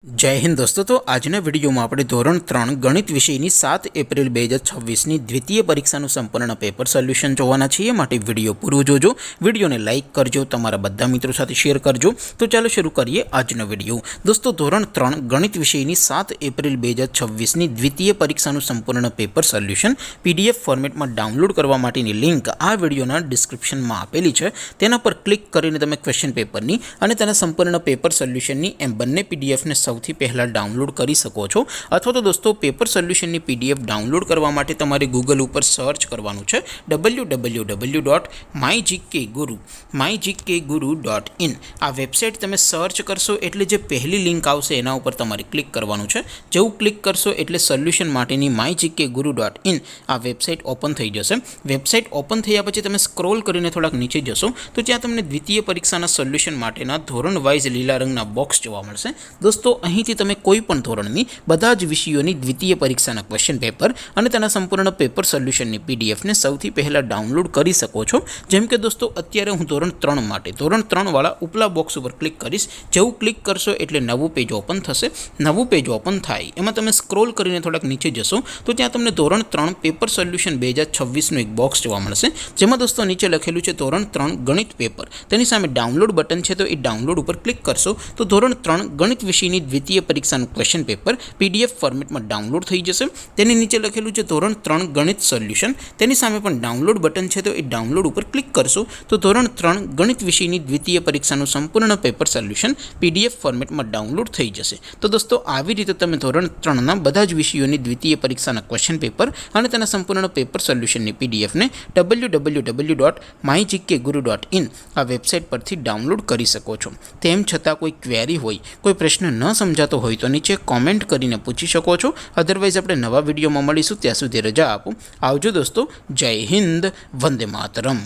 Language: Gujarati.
जय हिंद दोस्तों। तो आजना विडियो में આપણે ધોરણ 3 ગણિત વિષયની 7 એપ્રિલ 2026 ની દ્વિતીય પરીક્ષાનું સંપૂર્ણ પેપર સોલ્યુશન જોવાના છીએ। માટે વિડિયો પૂરો જોજો, વિડિયોને લાઈક કરજો, તમારા બધા મિત્રો સાથે શેર કરજો। તો ચાલો શરૂ કરીએ આજનો વિડિયો। દોસ્તો ધોરણ 3 ગણિત વિષયની 7 એપ્રિલ 2026 ની દ્વિતીય પરીક્ષાનું સંપૂર્ણ પેપર સોલ્યુશન પીડીએફ ફોર્મેટમાં ડાઉનલોડ કરવા માટેની લિંક આ વિડિયોના ડિસ્ક્રિપ્શનમાં આપેલી છે। તેના પર ક્લિક કરીને તમે ક્વેશ્ચન પેપરની અને તેના સંપૂર્ણ પેપર સોલ્યુશનની એમ બંને પીડીએફને સૌથી પહેલા ડાઉનલોડ કરી શકો છો। અથવા તો દોસ્તો પેપર સોલ્યુશનની પીડીએફ ડાઉનલોડ કરવા માટે તમારે ગૂગલ ઉપર સર્ચ કરવાનું છે www.mygkguru.in। આ વેબસાઇટ તમે સર્ચ કરશો એટલે જે પહેલી લિંક આવશે એના ઉપર તમારે ક્લિક કરવાનું છે। જેવું ક્લિક કરશો એટલે સોલ્યુશન માટેની mygkguru.in આ વેબસાઇટ ઓપન થઈ જશે। વેબસાઇટ ઓપન થયા પછી તમે સ્ક્રોલ કરીને થોડાક નીચે જશો તો ત્યાં તમને દ્વિતીય પરીક્ષાના સોલ્યુશન માટેના ધોરણ વાઇઝ લીલા રંગના બોક્સ જોવા મળશે। દોસ્તો અહીંથી તમે કોઈ પણ ધોરણની બધા જ વિષયોની દ્વિતીય પરીક્ષાના ક્વેશ્ચન પેપર અને તેના સંપૂર્ણ પેપર સોલ્યુશનની પીડીએફને સૌથી પહેલા ડાઉનલોડ કરી શકો છો। જેમ કે દોસ્તો અત્યારે હું ધોરણ 3 માટે ધોરણ 3 વાળા ઉપલા બોક્સ ઉપર ક્લિક કરીશ। જેવું ક્લિક કરશો એટલે નવું પેજ ઓપન થશે। નવું પેજ ઓપન થાય એમાં તમે સ્ક્રોલ કરીને થોડાક નીચે જશો તો ત્યાં તમને ધોરણ 3 પેપર સોલ્યુશન 2026નું એક બોક્સ જોવા મળશે। જેમાં દોસ્તો નીચે લખેલું છે ધોરણ 3 ગણિત પેપર, તેની સામે ડાઉનલોડ બટન છે, તો એ ડાઉનલોડ ઉપર ક્લિક કરશો તો ધોરણ 3 ગણિત વિષયની દ્વિતીય પરીક્ષાનું ક્વેશ્ચન પેપર પીડીએફ ફોર્મેટમાં ડાઉનલોડ થઈ જશે। તેની નીચે લખેલું છે ધોરણ 3 ગણિત સોલ્યુશન, તેની સામે પણ ડાઉનલોડ બટન છે, તો એ ડાઉનલોડ ઉપર ક્લિક કરશો તો ધોરણ 3 ગણિત વિષયની દ્વિતીય પરીક્ષાનું સંપૂર્ણ પેપર સોલ્યુશન પીડીએફ ફોર્મેટમાં ડાઉનલોડ થઈ જશે। તો દોસ્તો આવી રીતે તમે ધોરણ 3ના બધા જ વિષયોની દ્વિતીય પરીક્ષાના ક્વેશ્ચન પેપર અને તેના સંપૂર્ણ પેપર સોલ્યુશનની પીડીએફને www.mygkguru.in આ વેબસાઇટ પરથી ડાઉનલોડ કરી શકો છો। તેમ છતાં કોઈ ક્વેરી હોય, કોઈ પ્રશ્ન ન સમજાતો હોય તો નીચે કોમેન્ટ કરીને પૂછી શકો છો। અધરવાઇઝ આપણે નવા વિડીયોમાં મળીશું, ત્યાં સુધી રજા આપો। આવજો દોસ્તો, જય હિન્દ, વંદે માતરમ।